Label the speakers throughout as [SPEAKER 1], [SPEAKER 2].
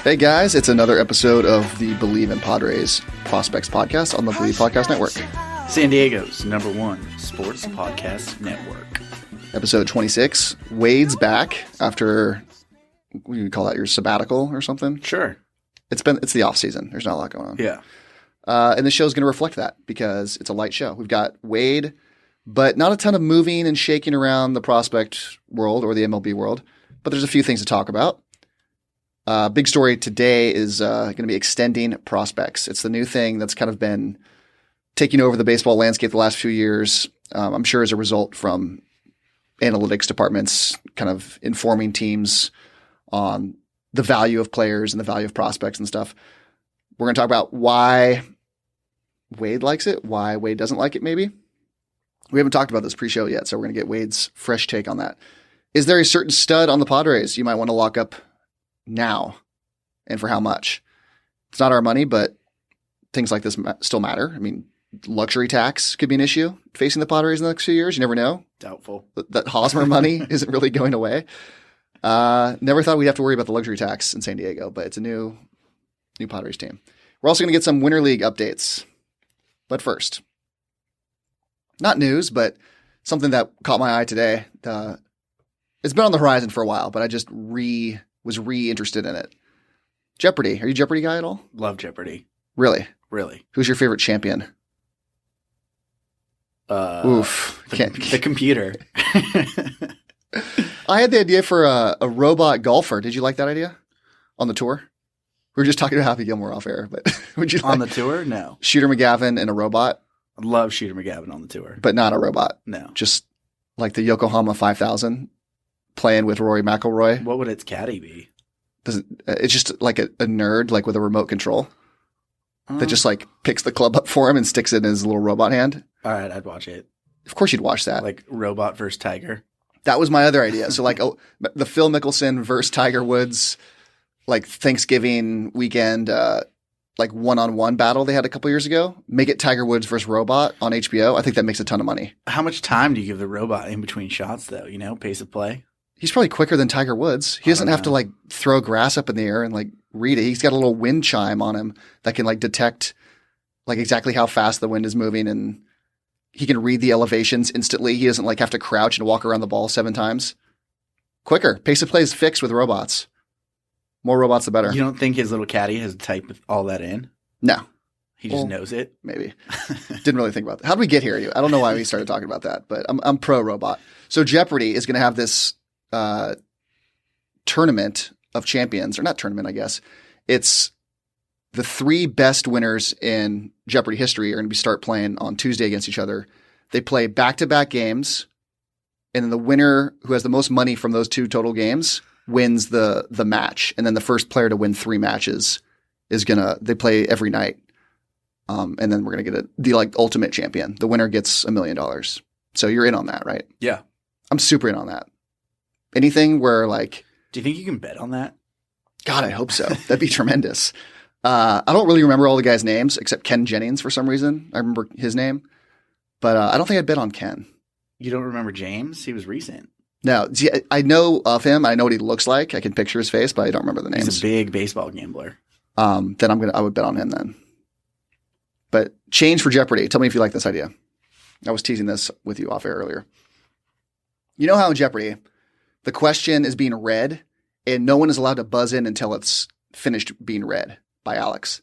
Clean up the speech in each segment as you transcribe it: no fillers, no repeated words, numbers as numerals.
[SPEAKER 1] Hey guys, it's another episode of the Believe in Padres Prospects podcast on the Believe Podcast Network.
[SPEAKER 2] San Diego's #1 sports podcast network.
[SPEAKER 1] Episode 26. Wade's back after, what do you call that, your sabbatical or something?
[SPEAKER 2] Sure.
[SPEAKER 1] It's the off season. There's not a lot going on.
[SPEAKER 2] Yeah.
[SPEAKER 1] And the show's going to reflect that because it's a light show. We've got Wade, but not a ton of moving and shaking around the prospect world or the MLB world. But there's a few things to talk about. Big story today is going to be extending prospects. It's the new thing that's kind of been taking over the baseball landscape the last few years. I'm sure as a result from analytics departments kind of informing teams on the value of players and the value of prospects and stuff. We're going to talk about why Wade likes it, why Wade doesn't like it maybe. We haven't talked about this pre-show yet, so we're going to get Wade's fresh take on that. Is there a certain stud on the Padres you might want to lock up now, and for how much? It's not our money, but things like this still matter. I mean, luxury tax could be an issue facing the Padres in the next few years. You never know.
[SPEAKER 2] Doubtful.
[SPEAKER 1] That Hosmer money isn't really going away. Never thought we'd have to worry about the luxury tax in San Diego, but it's a new Padres team. We're also going to get some Winter League updates. But first, not news, but something that caught my eye today. It's been on the horizon for a while, but I just was interested in it. Jeopardy. Are you a Jeopardy guy at all?
[SPEAKER 2] Love Jeopardy.
[SPEAKER 1] Really?
[SPEAKER 2] Really.
[SPEAKER 1] Who's your favorite champion?
[SPEAKER 2] The computer.
[SPEAKER 1] I had the idea for a robot golfer. Did you like that idea? On the tour? We were just talking to Happy Gilmore off air, but would you
[SPEAKER 2] on the tour? No.
[SPEAKER 1] Shooter McGavin and a robot?
[SPEAKER 2] I love Shooter McGavin on the tour.
[SPEAKER 1] But not a robot.
[SPEAKER 2] No.
[SPEAKER 1] Just like the Yokohama 5000 playing with Rory McIlroy.
[SPEAKER 2] What would its caddy be?
[SPEAKER 1] It's just like a nerd, like with a remote control that just like picks the club up for him and sticks it in his little robot hand.
[SPEAKER 2] All right, I'd watch it.
[SPEAKER 1] Of course you'd watch that.
[SPEAKER 2] Like robot versus tiger.
[SPEAKER 1] That was my other idea. So like the Phil Mickelson versus Tiger Woods, like Thanksgiving weekend, like one-on-one battle they had a couple years ago. Make it Tiger Woods versus robot on HBO. I think that makes a ton of money.
[SPEAKER 2] How much time do you give the robot in between shots though? You know, pace of play?
[SPEAKER 1] He's probably quicker than Tiger Woods. He doesn't have to like throw grass up in the air and like read it. He's got a little wind chime on him that can like detect like exactly how fast the wind is moving, and he can read the elevations instantly. He doesn't like have to crouch and walk around the ball 7 times. Quicker. Pace of play is fixed with robots. More robots, the better.
[SPEAKER 2] You don't think his little caddy has typed all that in?
[SPEAKER 1] No.
[SPEAKER 2] He just knows it?
[SPEAKER 1] Maybe. Didn't really think about that. How did we get here? I don't know why we started talking about that, but I'm pro robot. So Jeopardy is going to have this tournament of champions, or not tournament, I guess. It's the 3 best winners in Jeopardy history are going to start playing on Tuesday against each other. They play back-to-back games, and then the winner who has the most money from those 2 total games wins the match. And then the first player to win 3 matches they play every night. And then we're going to get the like ultimate champion. The winner gets $1 million. So you're in on that, right?
[SPEAKER 2] Yeah.
[SPEAKER 1] I'm super in on that. Anything where like,
[SPEAKER 2] do you think you can bet on that?
[SPEAKER 1] God, I hope so. That'd be tremendous. I don't really remember all the guys' names except Ken Jennings for some reason. I remember his name, but I don't think I'd bet on Ken. You
[SPEAKER 2] don't remember James? He was recent.
[SPEAKER 1] No, see, I know of him. I know what he looks like. I can picture his face, but I don't remember the names.
[SPEAKER 2] He's a big baseball gambler.
[SPEAKER 1] Then I would bet on him then. But change for Jeopardy. Tell me if you like this idea. I was teasing this with you off air earlier. You know how in Jeopardy, the question is being read and no one is allowed to buzz in until it's finished being read by Alex.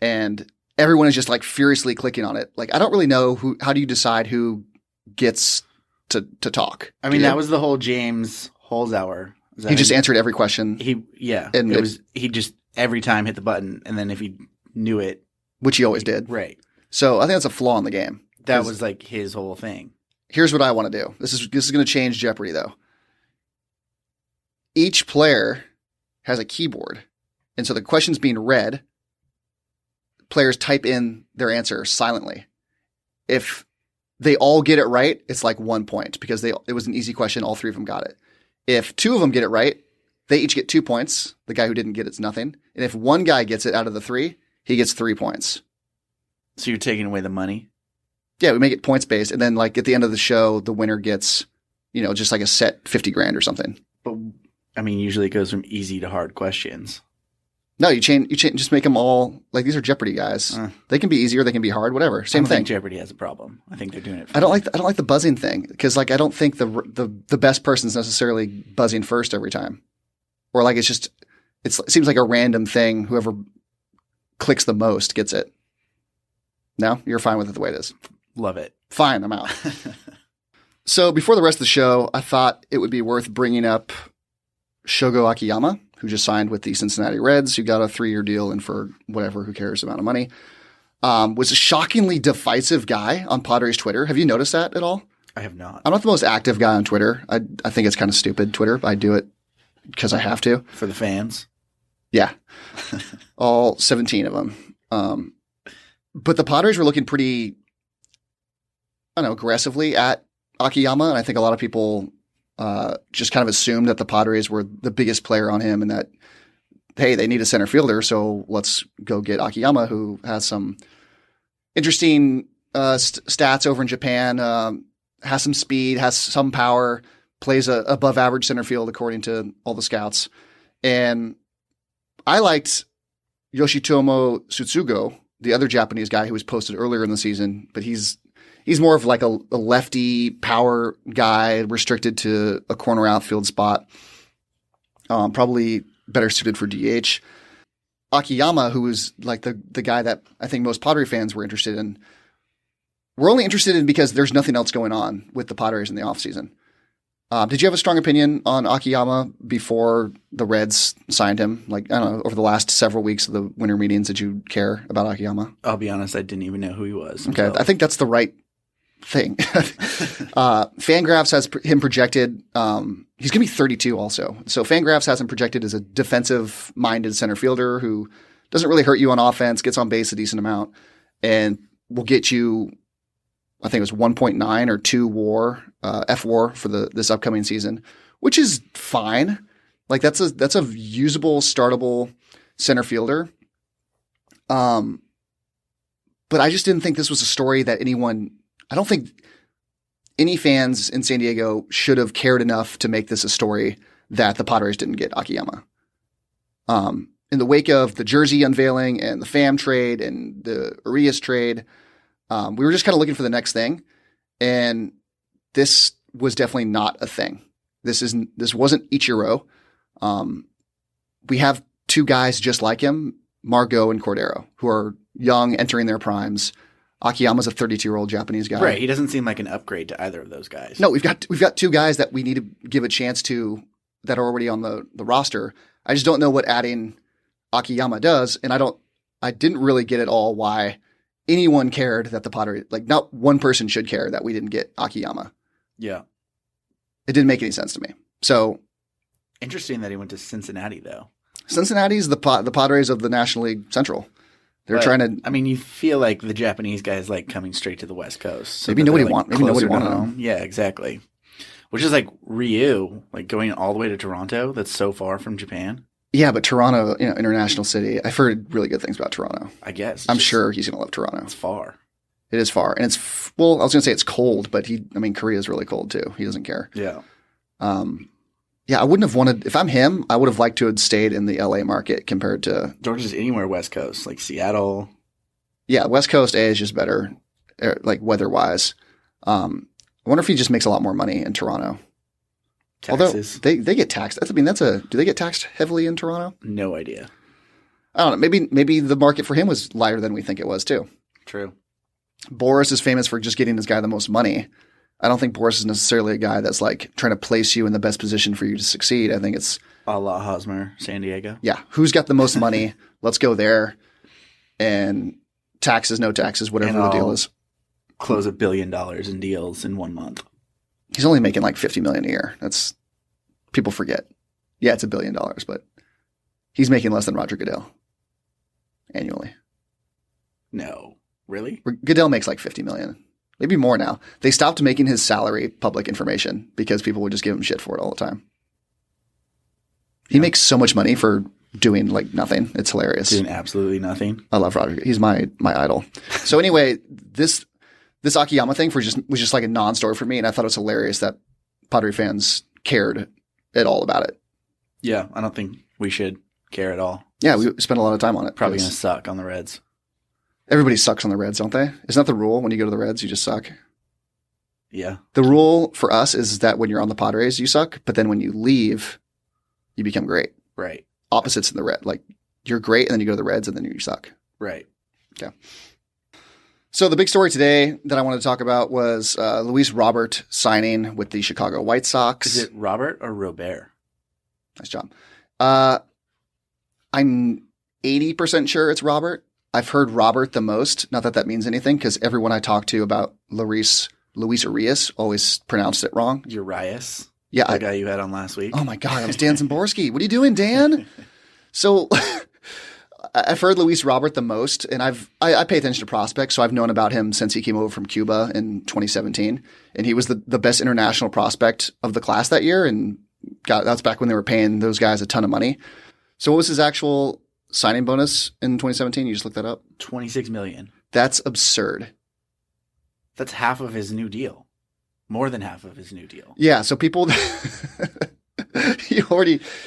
[SPEAKER 1] And everyone is just like furiously clicking on it. Like, I don't really know how do you decide who gets to talk?
[SPEAKER 2] I mean, that was the whole James Holzhauer.
[SPEAKER 1] He just answered every question.
[SPEAKER 2] He just every time hit the button, and then if he knew it,
[SPEAKER 1] which he always did,
[SPEAKER 2] right?
[SPEAKER 1] So I think that's a flaw in the game.
[SPEAKER 2] That was like his whole thing. Here's
[SPEAKER 1] what I want to do. This is going to change Jeopardy though. Each player has a keyboard, and so the question's being read. Players type in their answer silently. If they all get it right, it's like 1 point because it was an easy question. All 3 of them got it. If 2 of them get it right, they each get 2 points. The guy who didn't get it's nothing. And if 1 guy gets it out of the 3, he gets 3 points.
[SPEAKER 2] So you're taking away the money?
[SPEAKER 1] Yeah, we make it points based. And then like at the end of the show, the winner gets, just like a set $50,000 or something.
[SPEAKER 2] But I mean, usually it goes from easy to hard questions.
[SPEAKER 1] No, you change, just make them all like these are Jeopardy guys. They can be easier, they can be hard, whatever. Same
[SPEAKER 2] I don't
[SPEAKER 1] thing.
[SPEAKER 2] think Jeopardy has a problem. I think they're doing it.
[SPEAKER 1] I don't like the buzzing thing because like I don't think the best person's necessarily buzzing first every time, or like it seems like a random thing. Whoever clicks the most gets it. No, you're fine with it the way it is.
[SPEAKER 2] Love it.
[SPEAKER 1] Fine, I'm out. So before the rest of the show, I thought it would be worth bringing up Shogo Akiyama, who just signed with the Cincinnati Reds, who got a 3-year deal and for whatever, who cares, amount of money. Was a shockingly divisive guy on Padres Twitter. Have you noticed that at all?
[SPEAKER 2] I have not.
[SPEAKER 1] I'm not the most active guy on Twitter. I think it's kind of stupid, Twitter. I do it because I have to.
[SPEAKER 2] For the fans?
[SPEAKER 1] Yeah. All 17 of them. But the Padres were looking pretty, I don't know, aggressively at Akiyama. And I think a lot of people just kind of assumed that the Padres were the biggest player on him and that, hey, they need a center fielder, so let's go get Akiyama, who has some interesting stats over in Japan, has some speed, has some power, plays a above average center field according to all the scouts. And I liked Yoshitomo Tsutsugo, the other Japanese guy who was posted earlier in the season, but he's more of like a lefty power guy restricted to a corner outfield spot. Probably better suited for DH. Akiyama, who was like the guy that I think most Padre fans were interested in, we're only interested in because there's nothing else going on with the Padres in the offseason. Did you have a strong opinion on Akiyama before the Reds signed him? Like, I don't know, over the last several weeks of the winter meetings, did you care about Akiyama?
[SPEAKER 2] I'll be honest, I didn't even know who he was.
[SPEAKER 1] Okay, I think that's the right thing. Fangraphs has him projected. He's going to be 32 also. So Fangraphs has him projected as a defensive-minded center fielder who doesn't really hurt you on offense, gets on base a decent amount, and will get you, I think it was 1.9 or 2 WAR, F-WAR for this upcoming season, which is fine. Like that's a usable, startable center fielder. But I just didn't think this was a story that I don't think any fans in San Diego should have cared enough to make this a story that the Padres didn't get Akiyama. In the wake of the jersey unveiling and the Pham trade and the Urias trade, we were just kind of looking for the next thing. And this was definitely not a thing. This wasn't Ichiro. We have 2 guys just like him, Margot and Cordero, who are young, entering their primes. Akiyama's a 32-year-old Japanese guy.
[SPEAKER 2] Right. He doesn't seem like an upgrade to either of those guys.
[SPEAKER 1] No, we've got 2 guys that we need to give a chance to that are already on the roster. I just don't know what adding Akiyama does, and I didn't really get at all why anyone cared that the Padres, like not one person should care that we didn't get Akiyama.
[SPEAKER 2] Yeah.
[SPEAKER 1] It didn't make any sense to me. So
[SPEAKER 2] interesting that he went to Cincinnati though.
[SPEAKER 1] Cincinnati's the Padres of the National League Central. They're trying to.
[SPEAKER 2] I mean, you feel like the Japanese guys like coming straight to the West Coast. So
[SPEAKER 1] maybe nobody wanted them.
[SPEAKER 2] Yeah, exactly. Which is like Ryu, like going all the way to Toronto. That's so far from Japan.
[SPEAKER 1] Yeah, but Toronto, international city. I've heard really good things about Toronto.
[SPEAKER 2] I guess.
[SPEAKER 1] I'm sure he's going to love Toronto.
[SPEAKER 2] It's far.
[SPEAKER 1] It is far, and I was going to say it's cold, but Korea is really cold too. He doesn't care.
[SPEAKER 2] Yeah.
[SPEAKER 1] Yeah, I wouldn't have wanted, if I'm him, I would have liked to have stayed in the LA market compared to
[SPEAKER 2] Georgia's anywhere West Coast, like Seattle.
[SPEAKER 1] Yeah, West Coast A is just better, like weather-wise. I wonder if he just makes a lot more money in Toronto.
[SPEAKER 2] Taxes.
[SPEAKER 1] Although they get taxed. Do they get taxed heavily in Toronto?
[SPEAKER 2] No idea.
[SPEAKER 1] I don't know. Maybe the market for him was lighter than we think it was too.
[SPEAKER 2] True.
[SPEAKER 1] Boris is famous for just getting this guy the most money. I don't think Boris is necessarily a guy that's like trying to place you in the best position for you to succeed. I think it's
[SPEAKER 2] a la Hosmer, San Diego.
[SPEAKER 1] Yeah. Who's got the most money? Let's go there. And taxes, no taxes, whatever the deal is.
[SPEAKER 2] Close $1 billion in deals in 1 month.
[SPEAKER 1] He's only making like $50 million a year. That's people forget. Yeah, it's $1 billion, but he's making less than Roger Goodell annually.
[SPEAKER 2] No, really?
[SPEAKER 1] Goodell makes like $50 million. Maybe more now. They stopped making his salary public information because people would just give him shit for it all the time. He makes so much money for doing like nothing. It's hilarious.
[SPEAKER 2] Doing absolutely nothing.
[SPEAKER 1] I love Roger. He's my idol. So anyway, this Akiyama thing was just like a non-story for me, and I thought it was hilarious that Padre fans cared at all about it.
[SPEAKER 2] Yeah, I don't think we should care at all.
[SPEAKER 1] Yeah, we spent a lot of time on it.
[SPEAKER 2] Probably going to suck on the Reds.
[SPEAKER 1] Everybody sucks on the Reds, don't they? Isn't that the rule? When you go to the Reds, you just suck?
[SPEAKER 2] Yeah.
[SPEAKER 1] The rule for us is that when you're on the Padres, you suck. But then when you leave, you become great.
[SPEAKER 2] Right.
[SPEAKER 1] Opposites in the Red. Like, you're great, and then you go to the Reds, and then you suck.
[SPEAKER 2] Right.
[SPEAKER 1] Okay. So the big story today that I wanted to talk about was Luis Robert signing with the Chicago White Sox.
[SPEAKER 2] Is it Robert or Robert?
[SPEAKER 1] Nice job. I'm 80% sure it's Robert. I've heard Robert the most. Not that that means anything, because everyone I talk to about Luis Arias always pronounced it wrong.
[SPEAKER 2] Urias?
[SPEAKER 1] Yeah.
[SPEAKER 2] The guy you had on last week?
[SPEAKER 1] Oh my God, that was Dan Zimborski. What are you doing, Dan? So I've heard Luis Robert the most, and I pay attention to prospects, so I've known about him since he came over from Cuba in 2017, and he was the best international prospect of the class that year, and that's back when they were paying those guys a ton of money. So what was his actual signing bonus in 2017? You just looked that up?
[SPEAKER 2] $26 million.
[SPEAKER 1] That's absurd.
[SPEAKER 2] That's half of his new deal. More than half of his new deal.
[SPEAKER 1] Yeah, so people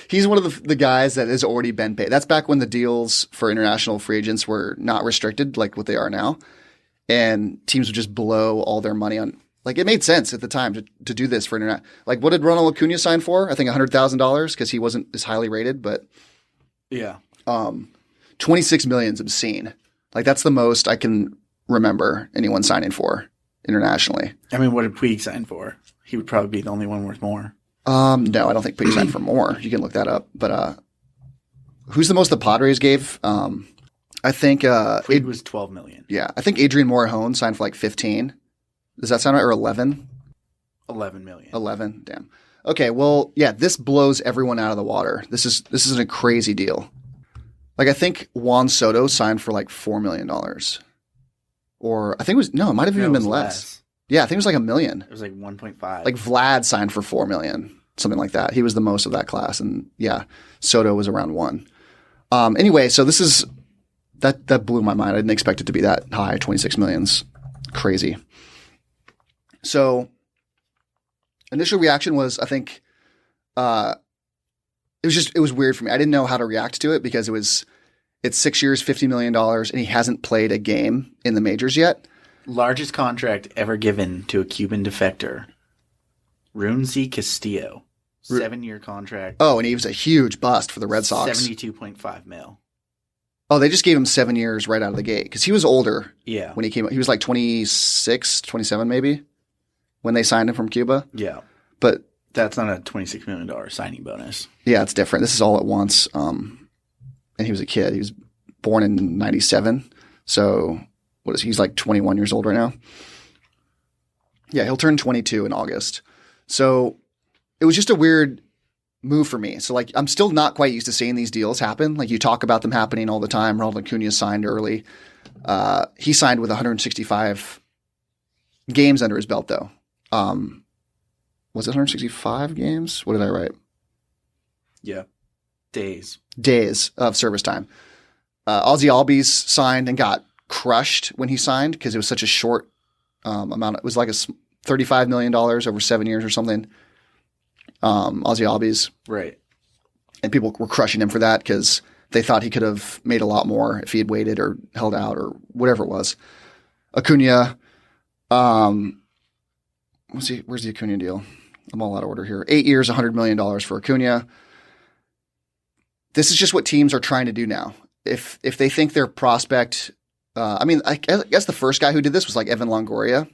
[SPEAKER 1] he's one of the guys that has already been paid. That's back when the deals for international free agents were not restricted like what they are now. And teams would just blow all their money on, like, it made sense at the time to do this for internet. Like, what did Ronald Acuna sign for? I think $100,000 because he wasn't as highly rated, but
[SPEAKER 2] yeah.
[SPEAKER 1] 26 million is obscene. Like, that's the most I can remember anyone signing for internationally.
[SPEAKER 2] I mean, what did Puig sign for? He would probably be the only one worth more.
[SPEAKER 1] No, I don't think Puig signed for more. You can look that up. But who's the most the Padres gave? I think
[SPEAKER 2] Puig was $12 million.
[SPEAKER 1] Yeah, I think Adrian Morejon signed for like 15. Does that sound right? Or 11?
[SPEAKER 2] 11 million.
[SPEAKER 1] 11. Damn. Okay, well, yeah, this blows everyone out of the water. This is a crazy deal. Like, I think Juan Soto signed for like $4 million. Or I think it might have even been less. Yeah, I think it was like $1 million.
[SPEAKER 2] It was like 1.5.
[SPEAKER 1] Like Vlad signed for $4 million, something like that. He was the most of that class, and yeah, Soto was around 1. Anyway, so this is that blew my mind. I didn't expect it to be that high. 26 million's crazy. So initial reaction was, I think, it was weird for me. I didn't know how to react to it because it's 6 years, $50 million, and he hasn't played a game in the majors yet.
[SPEAKER 2] Largest contract ever given to a Cuban defector. Runzi Castillo. 7-year contract.
[SPEAKER 1] Oh, and he was a huge bust for the Red Sox.
[SPEAKER 2] 72.5 mil.
[SPEAKER 1] Oh, they just gave him 7 years right out of the gate because he was older.
[SPEAKER 2] Yeah.
[SPEAKER 1] When he came, he was like 26, 27 maybe when they signed him from Cuba.
[SPEAKER 2] Yeah.
[SPEAKER 1] But
[SPEAKER 2] that's not a $26 million signing bonus.
[SPEAKER 1] Yeah, it's different. This is all at once. And he was a kid. He was born in 97. So he's like 21 years old right now. Yeah, he'll turn 22 in August. So it was just a weird move for me. So like, I'm still not quite used to seeing these deals happen. Like, you talk about them happening all the time. Ronald Acuna signed early. He signed with 165 games under his belt though. Was it 165 games? What did I write?
[SPEAKER 2] Yeah. Days
[SPEAKER 1] of service time. Ozzie Albies signed and got crushed when he signed because it was such a short amount. It was like $35 million over 7 years or something. Ozzie Albies.
[SPEAKER 2] Right.
[SPEAKER 1] And people were crushing him for that because they thought he could have made a lot more if he had waited or held out or whatever it was. Acuna. Where's the Acuna deal? I'm all out of order here. 8 years, $100 million for Acuna. This is just what teams are trying to do now. If they think their prospect, I guess the first guy who did this was like Evan Longoria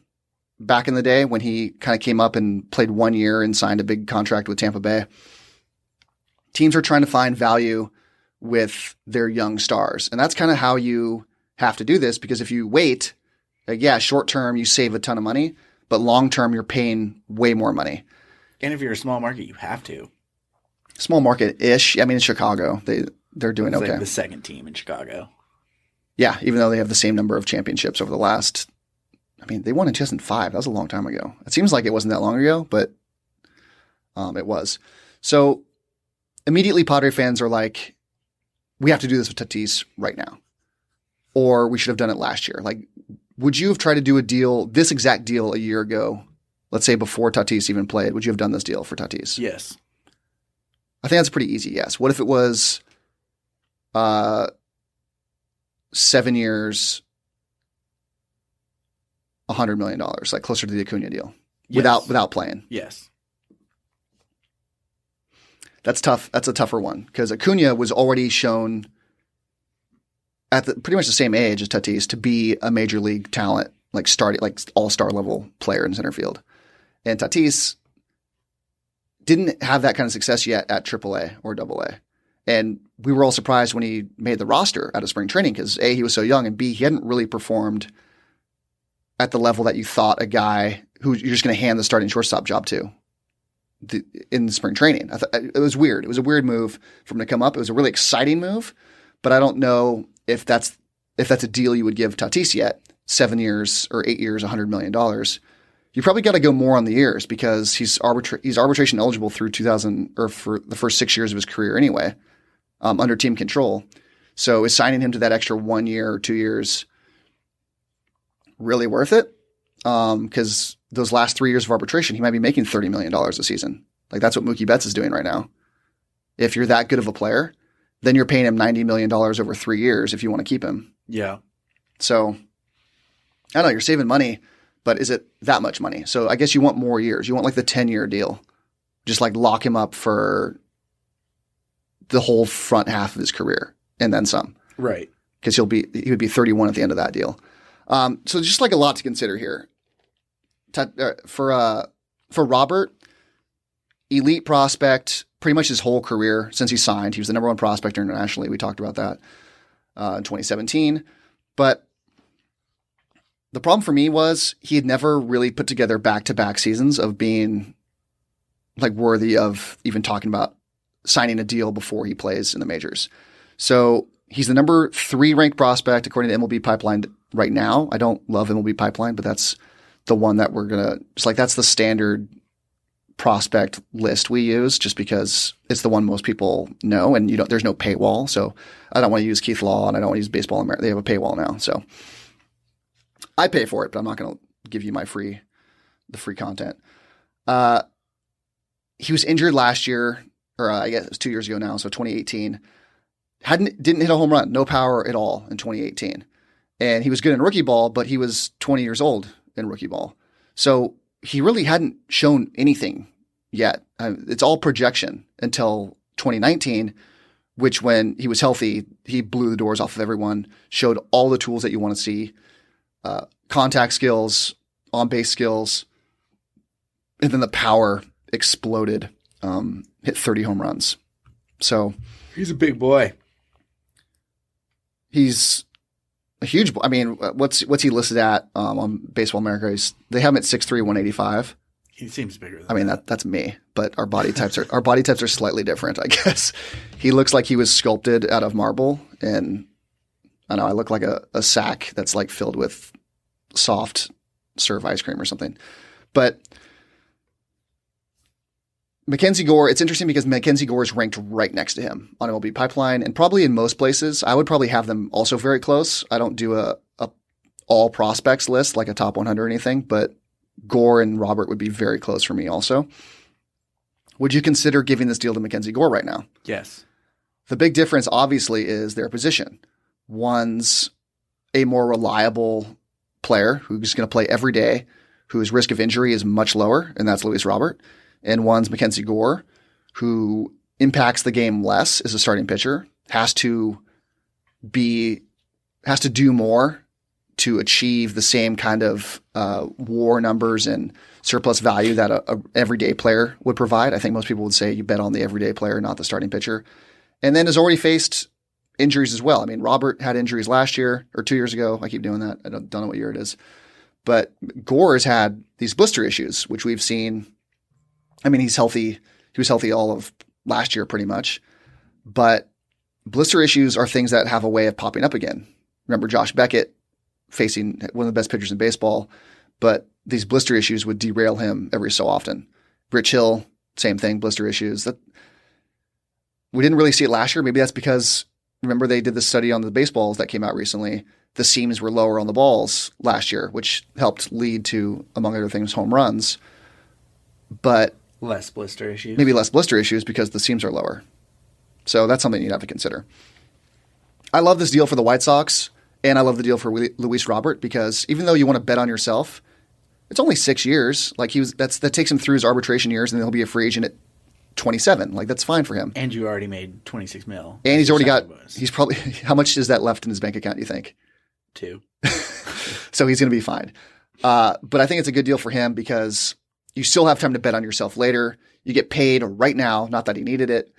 [SPEAKER 1] back in the day when he kind of came up and played 1 year and signed a big contract with Tampa Bay. Teams are trying to find value with their young stars. And that's kind of how you have to do this, because if you wait, short term, you save a ton of money, but long term, you're paying way more money.
[SPEAKER 2] And if you're a small market, you have to.
[SPEAKER 1] Small market-ish. I mean, in Chicago, they're doing okay.
[SPEAKER 2] Like the second team in Chicago.
[SPEAKER 1] Yeah, even though they have the same number of championships over the last – they won in 2005. That was a long time ago. It seems like it wasn't that long ago, but it was. So immediately Padre fans are like, we have to do this with Tatis right now. Or we should have done it last year. Like, would you have tried to do a deal, this exact deal a year ago, let's say before Tatis even played? Would you have done this deal for Tatis?
[SPEAKER 2] Yes.
[SPEAKER 1] I think that's pretty easy, yes. What if it was 7 years, $100 million, like closer to the Acuna deal, without playing.
[SPEAKER 2] Yes.
[SPEAKER 1] That's tough. That's a tougher one because Acuna was already shown at pretty much the same age as Tatis to be a major league talent, like all-star level player in center field. And Tatis didn't have that kind of success yet at AAA or AA. And we were all surprised when he made the roster out of spring training because A, he was so young, and B, he hadn't really performed at the level that you thought a guy who you're just going to hand the starting shortstop job to in spring training. It was weird. It was a weird move for him to come up. It was a really exciting move, but I don't know if that's a deal you would give Tatis yet. 7 years or 8 years, $100 million. You probably got to go more on the years because he's arbitration eligible through 2000 or for the first 6 years of his career anyway, under team control. So is signing him to that extra 1 year or 2 years really worth it? Because those last 3 years of arbitration, he might be making $30 million a season. Like that's what Mookie Betts is doing right now. If you're that good of a player, then you're paying him $90 million over 3 years if you want to keep him.
[SPEAKER 2] Yeah.
[SPEAKER 1] So I don't know, you're saving money, but is it that much money? So I guess you want more years. You want like the 10-year deal. Just like lock him up for the whole front half of his career and then some.
[SPEAKER 2] Right.
[SPEAKER 1] Because he would be 31 at the end of that deal. So just like a lot to consider here. For Robert, elite prospect, pretty much his whole career since he signed. He was the number one prospect internationally. We talked about that in 2017. But the problem for me was he had never really put together back-to-back seasons of being like worthy of even talking about signing a deal before he plays in the majors. So he's the number 3 ranked prospect according to MLB Pipeline right now. I don't love MLB Pipeline, but that's the one that we're going to – it's like that's the standard prospect list we use just because it's the one most people know and there's no paywall. So I don't want to use Keith Law and I don't want to use Baseball America. They have a paywall now. So I pay for it, but I'm not going to give you the free content. He was injured last year, or I guess it was 2 years ago now, so 2018. Didn't hit a home run, no power at all in 2018. And he was good in rookie ball, but he was 20 years old in rookie ball. So he really hadn't shown anything yet. It's all projection until 2019, which when he was healthy, he blew the doors off of everyone, showed all the tools that you want to see, contact skills, on-base skills, and then the power exploded, hit 30 home runs. So
[SPEAKER 2] he's a big boy.
[SPEAKER 1] He's a huge boy. I mean, what's he listed at on Baseball America? They have him at 6'3", 185.
[SPEAKER 2] He seems bigger
[SPEAKER 1] than that's me, but our body types are slightly different, I guess. He looks like he was sculpted out of marble, and I know I look like a sack that's like filled with soft serve ice cream or something. But MacKenzie Gore, it's interesting because MacKenzie Gore is ranked right next to him on MLB Pipeline and probably in most places. I would probably have them also very close. I don't do a all prospects list like a top 100 or anything, but Gore and Robert would be very close for me also. Would you consider giving this deal to MacKenzie Gore right now?
[SPEAKER 2] Yes.
[SPEAKER 1] The big difference obviously is their position. One's a more reliable player who's going to play every day, whose risk of injury is much lower, and that's Luis Robert. And one's MacKenzie Gore, who impacts the game less as a starting pitcher, has to do more to achieve the same kind of WAR numbers and surplus value that a everyday player would provide. I think most people would say you bet on the everyday player, not the starting pitcher. And then has already faced injuries as well. I mean, Robert had injuries last year or 2 years ago. I keep doing that. I don't know what year it is. But Gore has had these blister issues, which we've seen. I mean, he's healthy. He was healthy all of last year pretty much. But blister issues are things that have a way of popping up again. Remember Josh Beckett facing one of the best pitchers in baseball, but these blister issues would derail him every so often. Rich Hill, same thing, blister issues. That we didn't really see it last year. Maybe that's because, remember, they did this study on the baseballs that came out recently. The seams were lower on the balls last year, which helped lead to, among other things, home runs. But
[SPEAKER 2] less blister issues.
[SPEAKER 1] Maybe less blister issues because the seams are lower. So that's something you'd have to consider. I love this deal for the White Sox, and I love the deal for Luis Robert because even though you want to bet on yourself, it's only 6 years. Like that takes him through his arbitration years, and then he'll be a free agent at 27. Like that's fine for him.
[SPEAKER 2] And you already made $26 million.
[SPEAKER 1] And he's already got. He's probably how much is that left in his bank account? You think?
[SPEAKER 2] 2.
[SPEAKER 1] So he's going to be fine. But I think it's a good deal for him because you still have time to bet on yourself later. You get paid right now. Not that he needed it.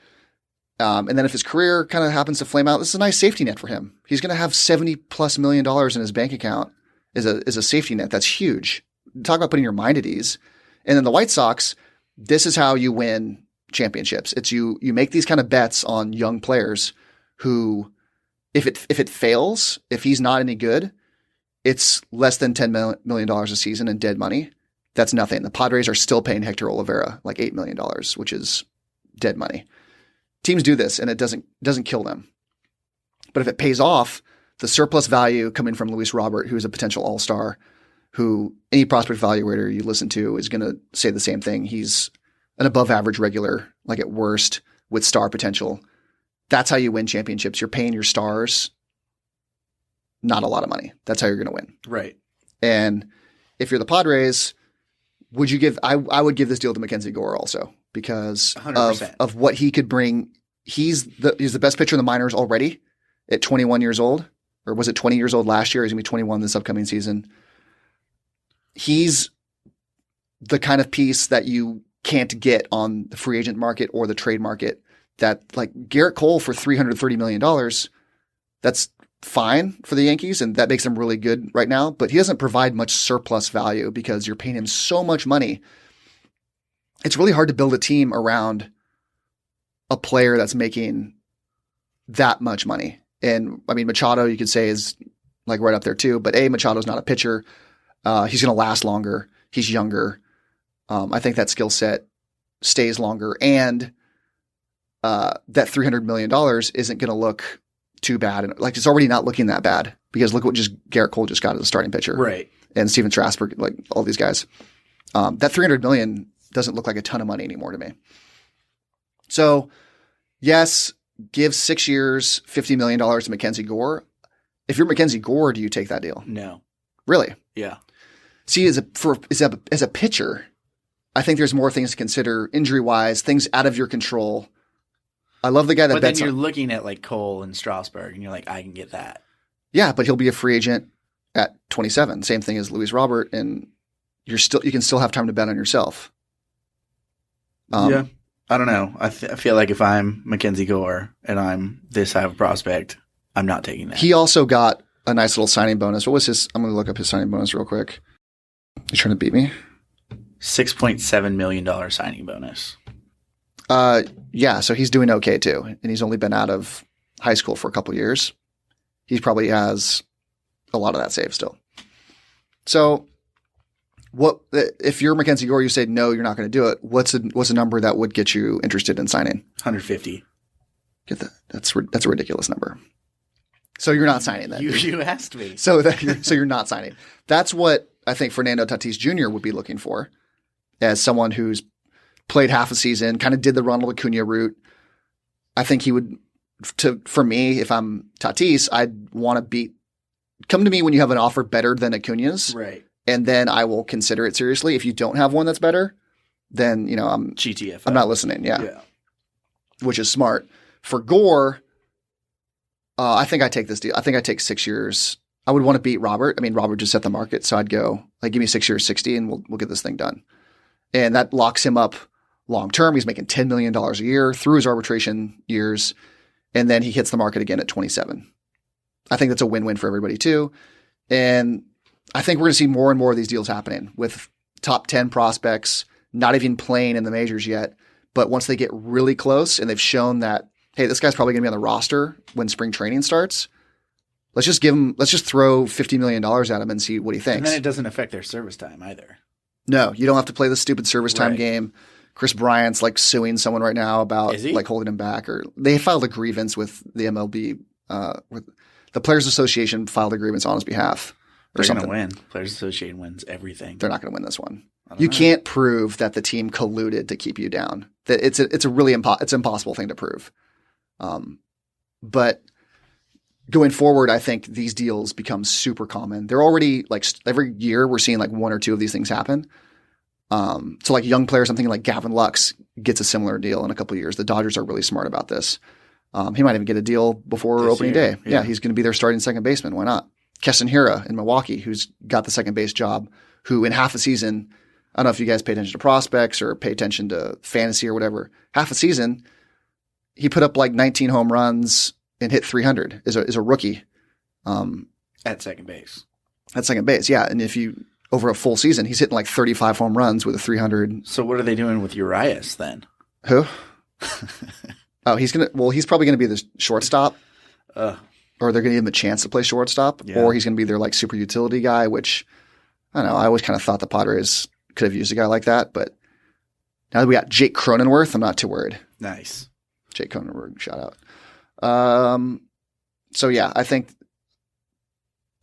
[SPEAKER 1] And then if his career kind of happens to flame out, this is a nice safety net for him. He's going to have $70+ million in his bank account is a safety net. That's huge. Talk about putting your mind at ease. And then the White Sox, this is how you win championships. It's you make these kind of bets on young players who, if it fails, if he's not any good, it's less than $10 million a season in dead money. That's nothing. The Padres are still paying Hector Olivera like $8 million, which is dead money. Teams do this and it doesn't kill them. But if it pays off, the surplus value coming from Luis Robert, who is a potential all-star, who any prospect evaluator you listen to is going to say the same thing. He's an above average regular, like at worst, with star potential. That's how you win championships. You're paying your stars not a lot of money. That's how you're going to win.
[SPEAKER 2] Right.
[SPEAKER 1] And if you're the Padres, would you give? I would give this deal to MacKenzie Gore also because
[SPEAKER 2] 100%.
[SPEAKER 1] of what he could bring. He's the best pitcher in the minors already at 21 years old, or was it 20 years old last year? He's gonna be 21 this upcoming season. He's the kind of piece that you can't get on the free agent market or the trade market. That like Garrett Cole for $330 million, that's fine for the Yankees, and that makes them really good right now. But he doesn't provide much surplus value because you're paying him so much money. It's really hard to build a team around a player that's making that much money. And I mean, Machado, you could say is like right up there too. But Machado's not a pitcher. He's going to last longer. He's younger. I think that skill set stays longer, and that $300 million isn't going to look too bad. And like, it's already not looking that bad because look what just Garrett Cole just got as a starting pitcher.
[SPEAKER 2] Right.
[SPEAKER 1] And Steven Strasburg, like all these guys. That $300 million doesn't look like a ton of money anymore to me. So yes, give 6 years, $50 million to MacKenzie Gore. If you're MacKenzie Gore, do you take that deal?
[SPEAKER 2] No.
[SPEAKER 1] Really?
[SPEAKER 2] Yeah.
[SPEAKER 1] See, as a pitcher, I think there's more things to consider injury wise, things out of your control. I love the guy that
[SPEAKER 2] but
[SPEAKER 1] bets
[SPEAKER 2] then you're
[SPEAKER 1] on.
[SPEAKER 2] looking at like Cole and Strasburg, and you're like, I can get that.
[SPEAKER 1] Yeah, but he'll be a free agent at 27. Same thing as Luis Robert, and you can still have time to bet on yourself.
[SPEAKER 2] Yeah, I don't know. I feel like if I'm MacKenzie Gore and I'm this high of a prospect, I'm not taking that.
[SPEAKER 1] He also got a nice little signing bonus. What was his? I'm going to look up his signing bonus real quick. You trying to beat me?
[SPEAKER 2] $6.7 million signing bonus.
[SPEAKER 1] Yeah, so he's doing okay too, and he's only been out of high school for a couple years. He probably has a lot of that saved still. So, what if you're MacKenzie Gore? You say no, you're not going to do it. What's a number that would get you interested in signing?
[SPEAKER 2] 150.
[SPEAKER 1] Get that? That's a ridiculous number. So you're not signing that.
[SPEAKER 2] You asked me.
[SPEAKER 1] So you're not signing. That's what I think Fernando Tatis Jr. would be looking for, as someone who's played half a season, kind of did the Ronald Acuna route. I think he would. For me, if I'm Tatis, I'd want to come to me when you have an offer better than Acuna's,
[SPEAKER 2] right?
[SPEAKER 1] And then I will consider it seriously. If you don't have one that's better, then I'm
[SPEAKER 2] GTFO.
[SPEAKER 1] I'm not listening. Yeah, which is smart for Gore. I think I take this deal. I think I take 6 years. I would want to beat Robert. I mean, Robert just set the market, so I'd go like, give me 6 years, 60, and we'll get this thing done. And that locks him up long term. He's making $10 million a year through his arbitration years, and then he hits the market again at 27. I think that's a win-win for everybody too. And I think we're going to see more and more of these deals happening with top 10 prospects not even playing in the majors yet. But once they get really close and they've shown that, hey, this guy's probably going to be on the roster when spring training starts, let's just throw $50 million at him and see what he thinks.
[SPEAKER 2] And then it doesn't affect their service time either.
[SPEAKER 1] No, you don't have to play the stupid service time
[SPEAKER 2] Right.
[SPEAKER 1] game. Chris Bryant's like suing someone right now about like holding him back, or they filed a grievance with the MLB, with the Players Association filed a grievance on his behalf.
[SPEAKER 2] They're going to win. Players Association wins everything.
[SPEAKER 1] They're not going to win this one. You can't prove that the team colluded to keep you down. That it's a really it's an impossible thing to prove. But going forward, I think these deals become super common. They're already like every year we're seeing like one or two of these things happen. So like young players, I'm thinking like Gavin Lux gets a similar deal in a couple of years. The Dodgers are really smart about this. He might even get a deal before
[SPEAKER 2] This
[SPEAKER 1] opening
[SPEAKER 2] year,
[SPEAKER 1] day.
[SPEAKER 2] yeah.
[SPEAKER 1] Yeah, he's going to be their starting second baseman. Why not? Keston Hiura in Milwaukee, who's got the second base job, who in half a season, I don't know if you guys pay attention to prospects or pay attention to fantasy or whatever, half a season, he put up like 19 home runs and hit 300 is a rookie.
[SPEAKER 2] At second base.
[SPEAKER 1] At second base, yeah. And if you over a full season, he's hitting like 35 home runs with a 300.
[SPEAKER 2] So what are they doing with Urias then?
[SPEAKER 1] Who? Oh, he's probably gonna be the shortstop, or they're gonna give him a chance to play shortstop,
[SPEAKER 2] Yeah.
[SPEAKER 1] or he's gonna be their like super utility guy. Which I don't know. I always kind of thought the Padres could have used a guy like that, but now that we got Jake Cronenworth, I'm not too worried.
[SPEAKER 2] Nice.
[SPEAKER 1] Jake Cronenworth, shout out. So yeah, I think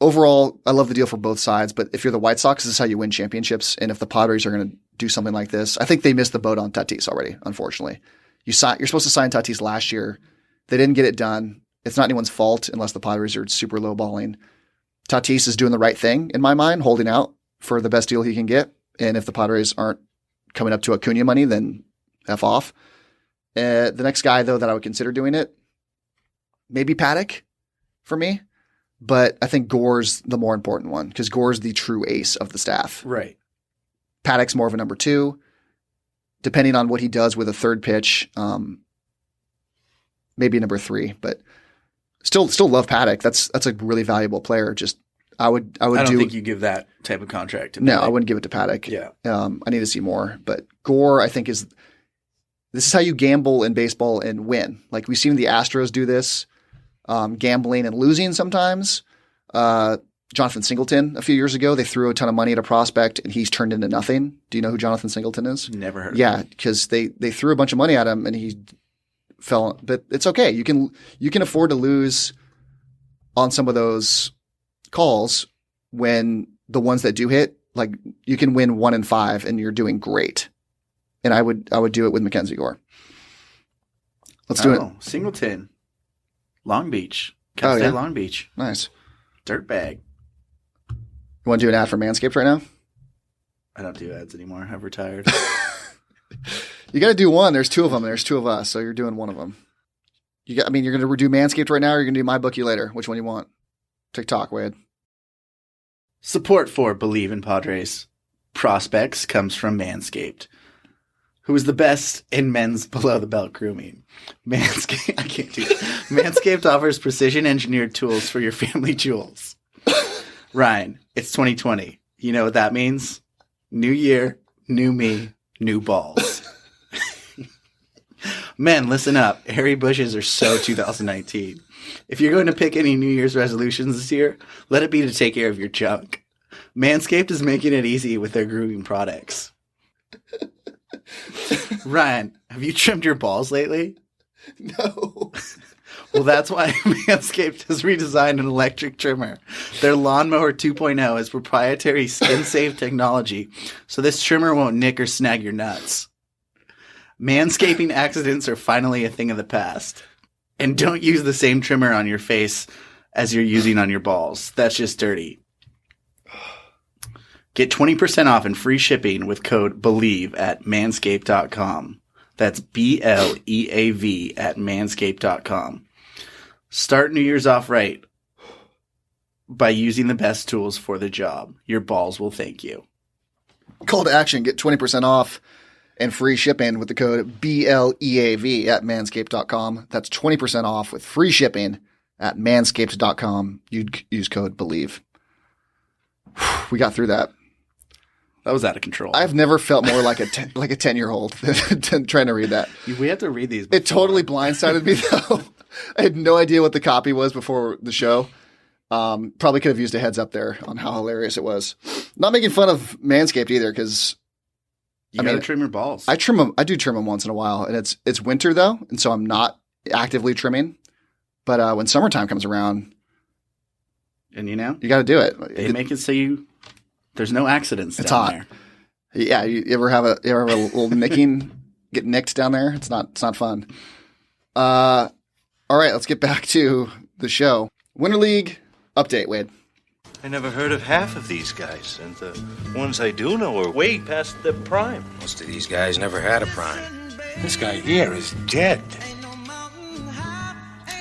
[SPEAKER 1] overall, I love the deal for both sides. But if you're the White Sox, this is how you win championships. And if the Padres are going to do something like this, I think they missed the boat on Tatis already. Unfortunately, you're supposed to sign Tatis last year. They didn't get it done. It's not anyone's fault unless the Padres are super lowballing. Tatis is doing the right thing in my mind, holding out for the best deal he can get. And if the Padres aren't coming up to Acuna money, then F off. The next guy though that I would consider doing it, maybe Paddock for me. But I think Gore's the more important one because Gore's the true ace of the staff.
[SPEAKER 2] Right.
[SPEAKER 1] Paddock's more of a number two. Depending on what he does with a third pitch, maybe a number three. But still love Paddock. That's a really valuable player. Just I don't
[SPEAKER 2] think you give that type of contract to
[SPEAKER 1] No,
[SPEAKER 2] Paddock.
[SPEAKER 1] I wouldn't give it to Paddock.
[SPEAKER 2] Yeah.
[SPEAKER 1] I need to see more. But Gore, I think this is how you gamble in baseball and win. Like we've seen the Astros do this. Gambling and losing sometimes. Jonathan Singleton a few years ago, they threw a ton of money at a prospect and he's turned into nothing. Do you know who Jonathan Singleton is?
[SPEAKER 2] Never heard of him.
[SPEAKER 1] Yeah, because they threw a bunch of money at him and he fell. But it's okay. You can afford to lose on some of those calls when the ones that do hit, like you can win 1 in 5 and you're doing great. And I would do it with MacKenzie Gore. Let's do it.
[SPEAKER 2] Singleton. Long Beach. Cal State
[SPEAKER 1] yeah?
[SPEAKER 2] Long Beach.
[SPEAKER 1] Nice.
[SPEAKER 2] Dirtbag.
[SPEAKER 1] You want to do an ad for Manscaped right now?
[SPEAKER 2] I don't do ads anymore. I've retired.
[SPEAKER 1] You got to do one. There's two of them. There's two of us. So you're doing one of them. You're going to do Manscaped right now or you're going to do MyBookie later? Which one you want? TikTok, Wade.
[SPEAKER 2] Support for Believe in Padres prospects comes from Manscaped, who is the best in men's below-the-belt grooming. Manscaped offers precision-engineered tools for your family jewels. Ryan, it's 2020. You know what that means? New year, new me, new balls. Men, listen up. Hairy bushes are so 2019. If you're going to pick any New Year's resolutions this year, let it be to take care of your junk. Manscaped is making it easy with their grooming products. Ryan, have you trimmed your balls lately?
[SPEAKER 1] No.
[SPEAKER 2] Well, that's why Manscaped has redesigned an electric trimmer. Their Lawnmower 2.0 is proprietary skin-safe technology, so this trimmer won't nick or snag your nuts. Manscaping accidents are finally a thing of the past. And don't use the same trimmer on your face as you're using on your balls. That's just dirty. Get 20% off and free shipping with code BELIEVE at manscaped.com. That's BLEAV at manscaped.com. Start New Year's off right by using the best tools for the job. Your balls will thank you.
[SPEAKER 1] Call to action. Get 20% off and free shipping with the code BLEAV at manscaped.com. That's 20% off with free shipping at manscaped.com. You'd use code BELIEVE. We got through that.
[SPEAKER 2] That was out of control.
[SPEAKER 1] I've never felt more like a 10-year-old than trying to read that.
[SPEAKER 2] We have to read these before.
[SPEAKER 1] It totally blindsided me, though. I had no idea what the copy was before the show. Probably could have used a heads up there on how hilarious it was. Not making fun of Manscaped either, because
[SPEAKER 2] you gotta trim your balls.
[SPEAKER 1] I trim them. I do trim them once in a while, and it's winter though, and so I'm not actively trimming. But when summertime comes around,
[SPEAKER 2] and you got
[SPEAKER 1] to do it.
[SPEAKER 2] They make it so there's no accidents
[SPEAKER 1] it's
[SPEAKER 2] down
[SPEAKER 1] hot.
[SPEAKER 2] there.
[SPEAKER 1] Yeah, you ever have a little nicking, get nicked down there? It's not fun. All right, let's get back to the show. Winter League update, Wade.
[SPEAKER 3] I never heard of half of these guys, and the ones I do know are way past their prime.
[SPEAKER 4] Most of these guys never had a prime. This guy here is dead.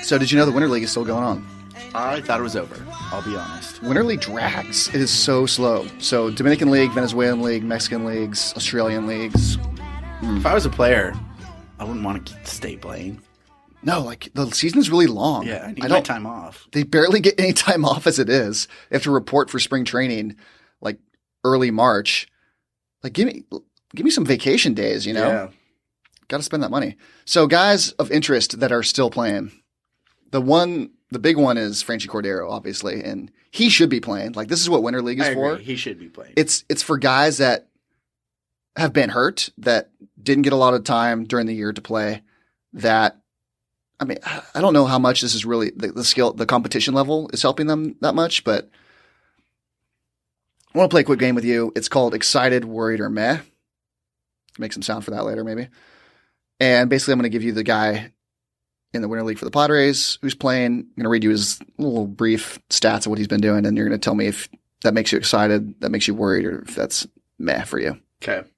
[SPEAKER 1] So did you know the Winter League is still going on?
[SPEAKER 2] I thought it was over. I'll be honest.
[SPEAKER 1] Winter League drags. It is so slow. So Dominican League, Venezuelan League, Mexican leagues, Australian leagues.
[SPEAKER 2] If I was a player, I wouldn't want to stay playing.
[SPEAKER 1] No, like the season's really long.
[SPEAKER 2] Yeah, I need my time off.
[SPEAKER 1] They barely get any time off as it is. They have to report for spring training like early March. Like give me some vacation days, you know?
[SPEAKER 2] Yeah.
[SPEAKER 1] Got to spend that money. So guys of interest that are still playing. The big one is Franchy Cordero, obviously, and he should be playing. Like this is what Winter League is for.
[SPEAKER 2] He should be playing.
[SPEAKER 1] It's for guys that have been hurt, that didn't get a lot of time during the year to play, that I mean, I don't know how much this is really the skill, the competition level is helping them that much, but I want to play a quick game with you. It's called Excited, Worried, or Meh. Make some sound for that later, maybe. And basically, I'm going to give you the guy in the Winter League for the Padres who's playing. I'm going to read you his little brief stats of what he's been doing, and you're going to tell me if that makes you excited, that makes you worried, or if that's meh for you.
[SPEAKER 2] Okay.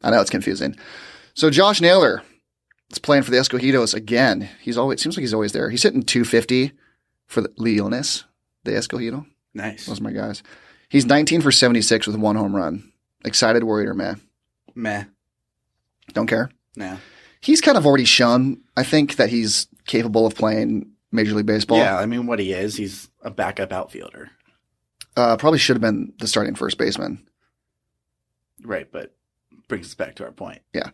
[SPEAKER 1] I know it's confusing. So Josh Naylor is playing for the Escogidos again. Seems like he's always there. He's hitting 250 for the Leones, the Escogido.
[SPEAKER 2] Nice.
[SPEAKER 1] Those are my guys. He's 19 for 76 with 1 home run. Excited, worried, or meh?
[SPEAKER 2] Meh.
[SPEAKER 1] Don't care?
[SPEAKER 2] No.
[SPEAKER 1] He's kind of already shown, I think, that he's capable of playing Major League Baseball.
[SPEAKER 2] Yeah, I mean, what he is, he's a backup outfielder.
[SPEAKER 1] Probably should have been the starting first baseman.
[SPEAKER 2] Right, but brings us back to our point.
[SPEAKER 1] Yeah.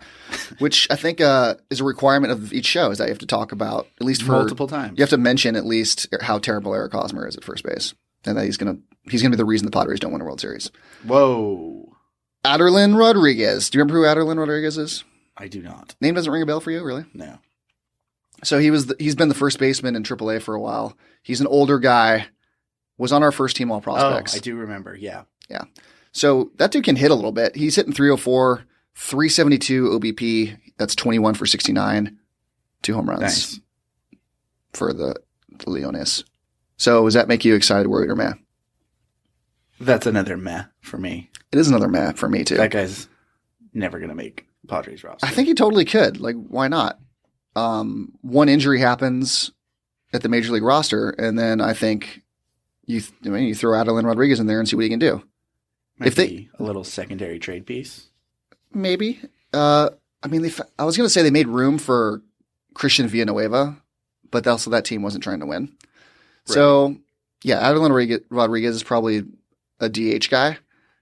[SPEAKER 1] Which I think is a requirement of each show, is that you have to talk about, at least for
[SPEAKER 2] multiple times.
[SPEAKER 1] You have to mention at least how terrible Eric Hosmer is at first base. And that he's gonna be the reason the Padres don't win a World Series.
[SPEAKER 2] Whoa.
[SPEAKER 1] Aderlin Rodriguez. Do you remember who Aderlin Rodriguez is?
[SPEAKER 2] I do not.
[SPEAKER 1] Name doesn't ring a bell for you, really?
[SPEAKER 2] No.
[SPEAKER 1] So he's been the first baseman in AAA for a while. He's an older guy. Was on our first team all prospects.
[SPEAKER 2] Oh, I do remember. Yeah.
[SPEAKER 1] Yeah. So that dude can hit a little bit. He's hitting 304, 372 OBP. That's 21 for 69, 2 home runs
[SPEAKER 2] Nice.
[SPEAKER 1] for the Leones. So does that make you excited, worried, or meh?
[SPEAKER 2] That's another meh for me.
[SPEAKER 1] It is another meh for me too.
[SPEAKER 2] That guy's never going to make Padres roster.
[SPEAKER 1] I think he totally could. Like, why not? One injury happens at the Major League roster, and then I think you throw Adelin Rodriguez in there and see what he can do.
[SPEAKER 2] Might be a little secondary trade piece.
[SPEAKER 1] Maybe. I was going to say they made room for Christian Villanueva, but also that team wasn't trying to win. Right. So, yeah, Adelin Rodriguez is probably a DH guy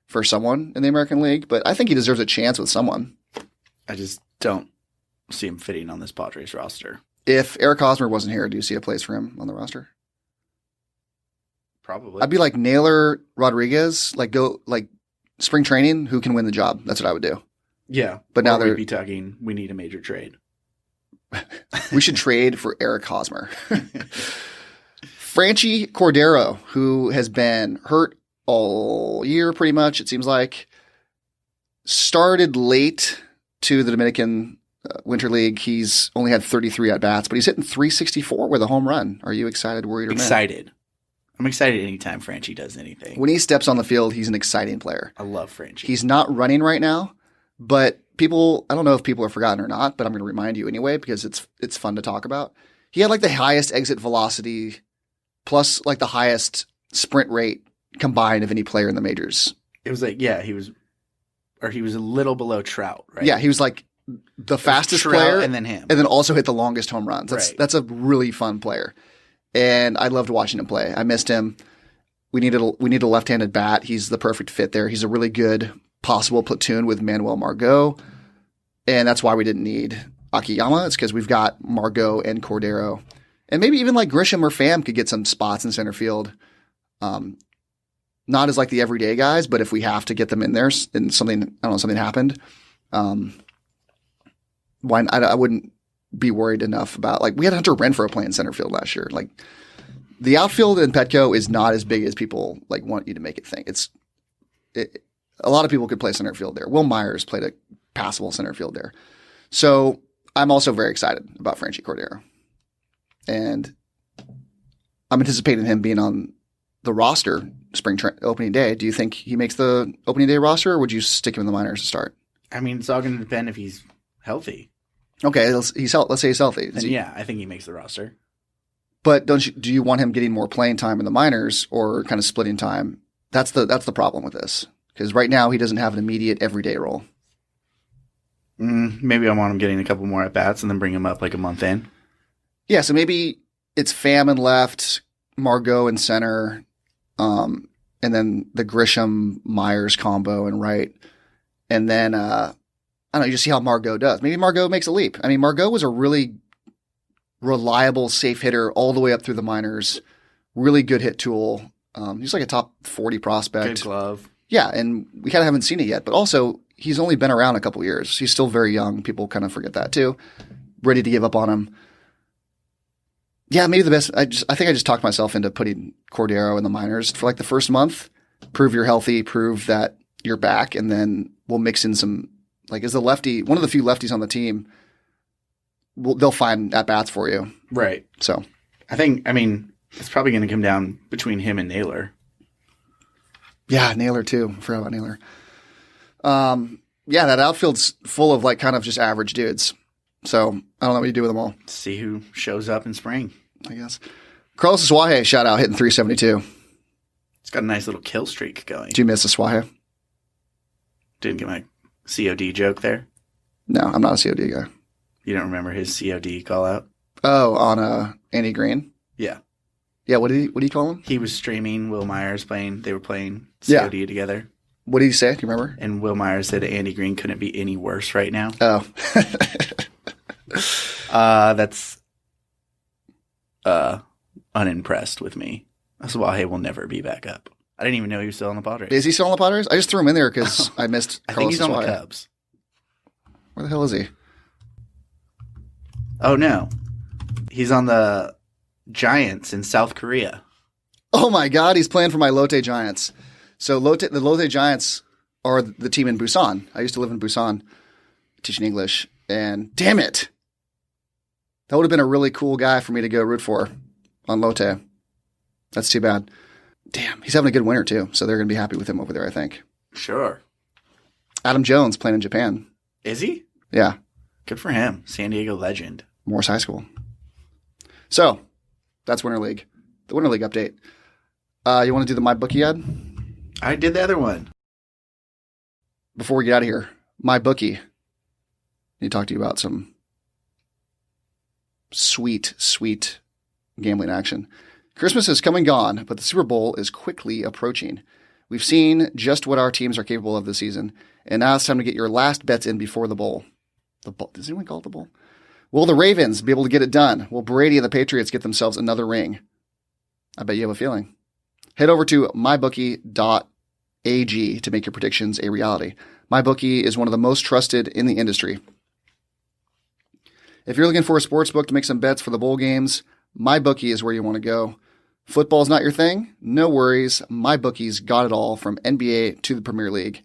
[SPEAKER 1] for someone in the American League, but I think he deserves a chance with someone.
[SPEAKER 2] I just don't see him fitting on this Padres roster.
[SPEAKER 1] If Eric Hosmer wasn't here, do you see a place for him on the roster?
[SPEAKER 2] Probably.
[SPEAKER 1] I'd be like Naylor Rodriguez, go spring training, who can win the job? That's what I would do.
[SPEAKER 2] Yeah.
[SPEAKER 1] But now
[SPEAKER 2] we'd be talking, we need a major trade.
[SPEAKER 1] We should trade for Eric Hosmer. Franchy Cordero, who has been hurt all year pretty much, it seems like, started late to the Dominican Winter League. He's only had 33 at-bats, but he's hitting 364 with a home run. Are you excited, worried, or
[SPEAKER 2] excited?
[SPEAKER 1] Mad?
[SPEAKER 2] I'm excited anytime Franchy does anything.
[SPEAKER 1] When he steps on the field, he's an exciting player.
[SPEAKER 2] I love Franchy.
[SPEAKER 1] He's not running right now, but I don't know if people are forgotten or not, but I'm going to remind you anyway because it's fun to talk about. He had the highest exit velocity plus the highest sprint rate combined of any player in the majors.
[SPEAKER 2] It was he was a little below Trout, right?
[SPEAKER 1] Yeah, he was the fastest player
[SPEAKER 2] and then him.
[SPEAKER 1] And then also hit the longest home runs. That's a really fun player. And I loved watching him play. I missed him. We needed a left-handed bat. He's the perfect fit there. He's a really good possible platoon with Manuel Margot. And that's why we didn't need Akiyama. It's because we've got Margot and Cordero. And maybe even Grisham or Pham could get some spots in center field. Not as the everyday guys, but if we have to get them in there and something happened, I wouldn't be worried enough about we had Hunter Renfroe playing center field last year. The outfield in Petco is not as big as people want you to make it think. A lot of people could play center field there. Will Myers played a passable center field there. So I'm also very excited about Franchy Cordero. And I'm anticipating him being on the roster opening day. Do you think he makes the opening day roster, or would you stick him in the minors to start?
[SPEAKER 2] I mean, it's all going to depend if he's healthy.
[SPEAKER 1] Okay, let's say he's healthy.
[SPEAKER 2] And yeah, I think he makes the roster.
[SPEAKER 1] But do you want him getting more playing time in the minors or kind of splitting time? That's the problem with this, because right now he doesn't have an immediate everyday role.
[SPEAKER 2] Maybe I want him getting a couple more at bats and then bring him up like a month in.
[SPEAKER 1] Yeah, so maybe it's Pham in left, Margot in center, and then the Grisham-Myers combo in right. And then, I don't know, you just see how Margot does. Maybe Margot makes a leap. I mean, Margot was a really reliable, safe hitter all the way up through the minors. Really good hit tool. He's like a top 40 prospect.
[SPEAKER 2] Good glove.
[SPEAKER 1] Yeah, and we kind of haven't seen it yet. But also, he's only been around a couple years. He's still very young. People kind of forget that too. Ready to give up on him. Yeah, maybe the best. I think I just talked myself into putting Cordero in the minors for like the first month. Prove you're healthy. Prove that you're back, and then we'll mix in some. Like, as the lefty, one of the few lefties on the team, they'll find at bats for you.
[SPEAKER 2] Right.
[SPEAKER 1] So,
[SPEAKER 2] I mean, it's probably going to come down between him and Naylor.
[SPEAKER 1] Yeah, Naylor too. I forgot about Naylor. Yeah, that outfield's full of like kind of just average dudes. So I don't know what you do with them all.
[SPEAKER 2] See who shows up in spring,
[SPEAKER 1] I guess. Carlos Suaje, shout out, hitting 372.
[SPEAKER 2] It's got a nice little kill streak going.
[SPEAKER 1] Did you miss Suaje?
[SPEAKER 2] Didn't get my COD joke there.
[SPEAKER 1] No, I'm not a COD guy.
[SPEAKER 2] You don't remember his COD call out?
[SPEAKER 1] Oh, on Andy Green?
[SPEAKER 2] Yeah.
[SPEAKER 1] Yeah, what do you call him?
[SPEAKER 2] He was streaming Will Myers playing. They were playing COD together.
[SPEAKER 1] What did he say? Do you remember?
[SPEAKER 2] And Will Myers said Andy Green couldn't be any worse right now.
[SPEAKER 1] Oh.
[SPEAKER 2] That's unimpressed with me. That's why he will never be back up. I didn't even know he was still on the Padres.
[SPEAKER 1] Is he still on the Padres? I just threw him in there because I missed
[SPEAKER 2] I
[SPEAKER 1] Carlos
[SPEAKER 2] think he's on
[SPEAKER 1] Suaje.
[SPEAKER 2] the Cubs.
[SPEAKER 1] Where the hell is he?
[SPEAKER 2] Oh, no. He's on the Giants in South Korea.
[SPEAKER 1] Oh, my God. He's playing for my Lotte Giants. So the Lotte Giants are the team in Busan. I used to live in Busan teaching English. And damn it. That would have been a really cool guy for me to go root for on Lotte. That's too bad. Damn. He's having a good winter, too. So they're going to be happy with him over there, I think.
[SPEAKER 2] Sure.
[SPEAKER 1] Adam Jones playing in Japan.
[SPEAKER 2] Is he?
[SPEAKER 1] Yeah.
[SPEAKER 2] Good for him. San Diego legend.
[SPEAKER 1] Morris High School. So, that's Winter League. The Winter League update. You want to do the MyBookie ad?
[SPEAKER 2] I did the other one.
[SPEAKER 1] Before we get out of here, MyBookie. I need to talk to you about some sweet, sweet gambling action. Christmas has come and gone, but the Super Bowl is quickly approaching. We've seen just what our teams are capable of this season, and now it's time to get your last bets in before the bowl. The bowl? Does anyone call it the bowl? Will the Ravens be able to get it done? Will Brady and the Patriots get themselves another ring? I bet you have a feeling. Head over to mybookie.ag to make your predictions a reality. MyBookie is one of the most trusted in the industry. If you're looking for a sports book to make some bets for the bowl games, MyBookie is where you want to go. Football's not your thing? No worries. MyBookie's got it all from NBA to the Premier League.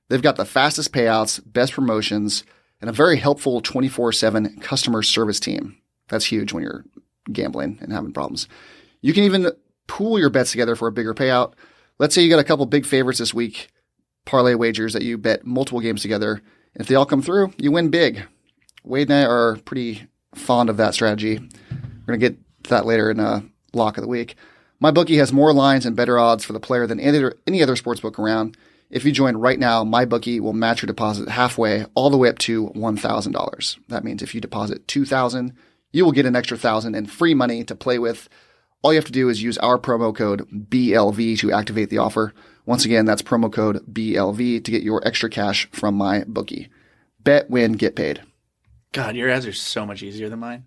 [SPEAKER 1] They've got the fastest payouts, best promotions, and a very helpful 24/7 customer service team. That's huge when you're gambling and having problems. You can even pool your bets together for a bigger payout. Let's say you got a couple big favorites this week, parlay wagers that you bet multiple games together. If they all come through, you win big. Wade and I are pretty fond of that strategy. We're going to get to that later in a lock of the week. MyBookie has more lines and better odds for the player than any other sportsbook around. If you join right now, MyBookie will match your deposit halfway, all the way up to $1,000. That means if you deposit $2,000, you will get an extra $1,000 in free money to play with. All you have to do is use our promo code BLV to activate the offer. Once again, that's promo code BLV to get your extra cash from MyBookie. Bet, win, get paid.
[SPEAKER 2] God, your ads are so much easier than mine.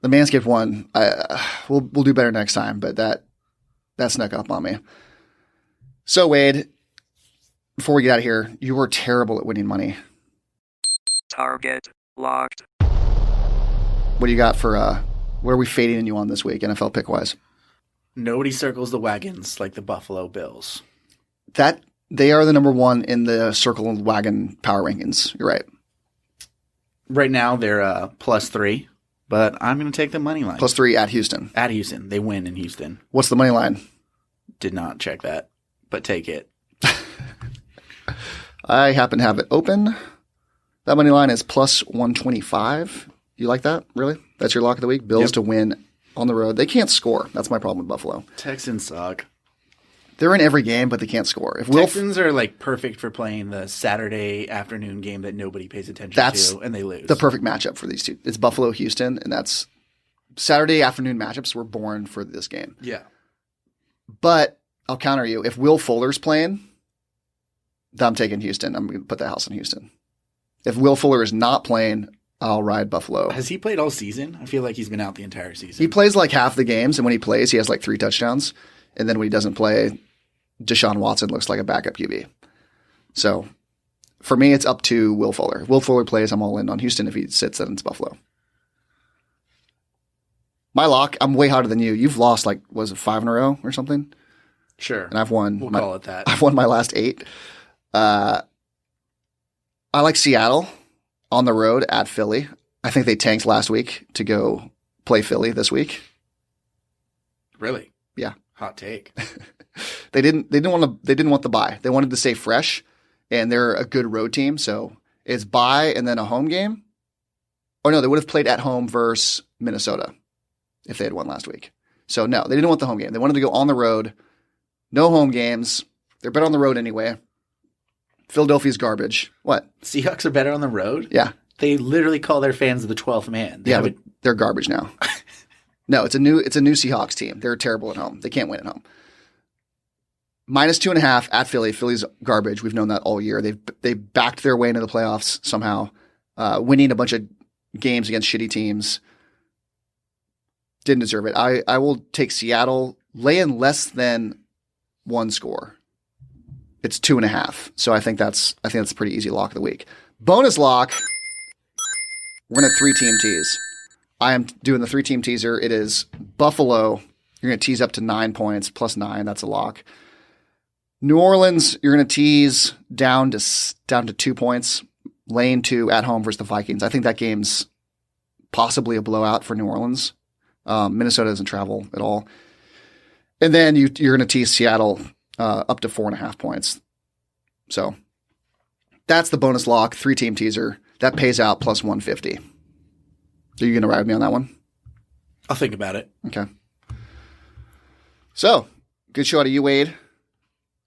[SPEAKER 1] The Manscaped one, we'll do better next time, but that snuck up on me. So, Wade, before we get out of here, you were terrible at winning money.
[SPEAKER 5] Target locked.
[SPEAKER 1] What do you got for, what are we fading you on this week, NFL pick-wise?
[SPEAKER 2] Nobody circles the wagons like the Buffalo Bills.
[SPEAKER 1] They are the number one in the circle and wagon power rankings. You're right.
[SPEAKER 2] Right now, they're +3. but I'm going to take the money line.
[SPEAKER 1] +3 at Houston.
[SPEAKER 2] At Houston. They win in Houston.
[SPEAKER 1] What's the money line?
[SPEAKER 2] Did not check that, but take it.
[SPEAKER 1] I happen to have it open. That money line is +125. You like that? Really? That's your lock of the week? Bills to win on the road. They can't score. That's my problem with Buffalo.
[SPEAKER 2] Texans suck.
[SPEAKER 1] They're in every game, but they can't score.
[SPEAKER 2] Texans are like perfect for playing the Saturday afternoon game that nobody pays attention to, and they lose.
[SPEAKER 1] The perfect matchup for these two. It's Buffalo, Houston, and that's Saturday afternoon matchups were born for this game.
[SPEAKER 2] Yeah.
[SPEAKER 1] But I'll counter you. If Will Fuller's playing, I'm taking Houston. I'm going to put the house on Houston. If Will Fuller is not playing, I'll ride Buffalo.
[SPEAKER 2] Has he played all season? I feel like he's been out the entire season.
[SPEAKER 1] He plays like half the games, and when he plays, he has like 3 touchdowns. And then when he doesn't play, Deshaun Watson looks like a backup QB. So for me, it's up to Will Fuller. If Will Fuller plays, I'm all in on Houston. If he sits, then it's Buffalo. My lock, I'm way hotter than you. You've lost like, was it 5 in a row or something?
[SPEAKER 2] Sure.
[SPEAKER 1] And I've won.
[SPEAKER 2] We'll call it that.
[SPEAKER 1] I've won my last 8. I like Seattle on the road at Philly. I think they tanked last week to go play Philly this week.
[SPEAKER 2] Really?
[SPEAKER 1] Yeah.
[SPEAKER 2] Hot take.
[SPEAKER 1] They didn't want the bye. They wanted to stay fresh, and they're a good road team. So it's bye and then a home game. Oh no, they would have played at home versus Minnesota if they had won last week. So no, they didn't want the home game. They wanted to go on the road. No home games. They're better on the road anyway. Philadelphia's garbage. What?
[SPEAKER 2] Seahawks are better on the road?
[SPEAKER 1] Yeah.
[SPEAKER 2] They literally call their fans the 12th man.
[SPEAKER 1] But they're garbage now. No, it's a new Seahawks team. They're terrible at home. They can't win at home. -2.5 at Philly. Philly's garbage. We've known that all year. They backed their way into the playoffs somehow, winning a bunch of games against shitty teams. Didn't deserve it. I will take Seattle, lay in less than 1 score. It's 2.5. So I think that's a pretty easy lock of the week. Bonus lock. We're going to 3-team tease. I am doing the 3-team teaser. It is Buffalo. You're going to tease up to 9 points, +9. That's a lock. New Orleans, you're going to tease down to 2 points. Lane 2 at home versus the Vikings. I think that game's possibly a blowout for New Orleans. Minnesota doesn't travel at all. And then you're going to tease Seattle up to 4.5 points. So that's the bonus lock, 3-team teaser. That pays out +150. Are you going to ride with me on that one?
[SPEAKER 2] I'll think about it.
[SPEAKER 1] Okay. So, good show out of you, Wade.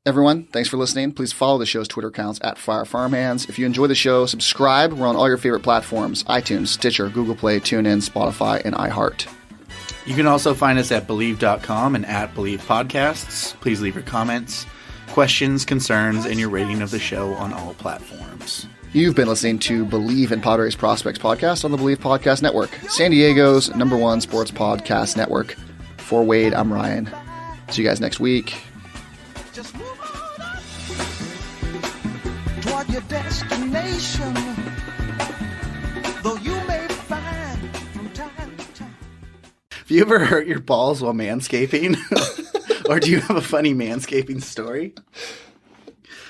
[SPEAKER 1] Everyone, thanks for listening. Please follow the show's Twitter accounts at Fire Farmhands. If you enjoy the show, subscribe. We're on all your favorite platforms: iTunes, Stitcher, Google Play, TuneIn, Spotify, and iHeart.
[SPEAKER 2] You can also find us at Believe.com and at Believe Podcasts. Please leave your comments, questions, concerns, and your rating of the show on all platforms.
[SPEAKER 1] You've been listening to Believe in Padres Prospects podcast on the Believe Podcast Network, San Diego's #1 sports podcast network. For Wade, I'm Ryan. See you guys next week.
[SPEAKER 6] Just move on up toward your destination, though you may find from time to time.
[SPEAKER 2] Have you ever hurt your balls while manscaping? Or do you have a funny manscaping story?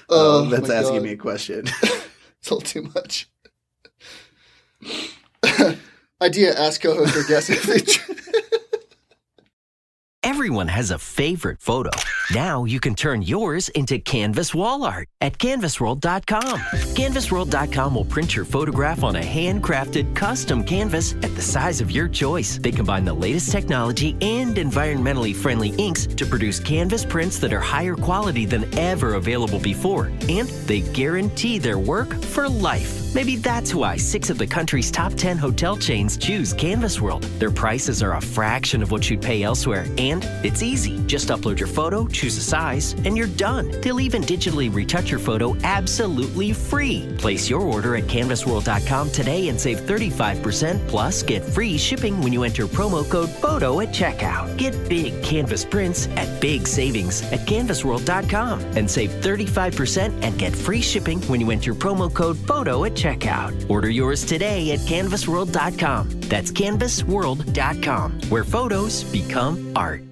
[SPEAKER 2] That's asking me a question.
[SPEAKER 1] It's a little too much. Idea, ask co-host or guest if they...
[SPEAKER 7] Everyone has a favorite photo. Now you can turn yours into canvas wall art at canvasworld.com. Canvasworld.com will print your photograph on a handcrafted custom canvas at the size of your choice. They combine the latest technology and environmentally friendly inks to produce canvas prints that are higher quality than ever available before. And they guarantee their work for life. Maybe that's why 6 of the country's top 10 hotel chains choose Canvas World. Their prices are a fraction of what you'd pay elsewhere, and it's easy. Just upload your photo, choose a size, and you're done. They'll even digitally retouch your photo absolutely free. Place your order at canvasworld.com today and save 35%, plus get free shipping when you enter promo code PHOTO at checkout. Get big canvas prints at big savings at canvasworld.com and save 35% and get free shipping when you enter promo code PHOTO at checkout. Order yours today at canvasworld.com. That's canvasworld.com, where photos become art.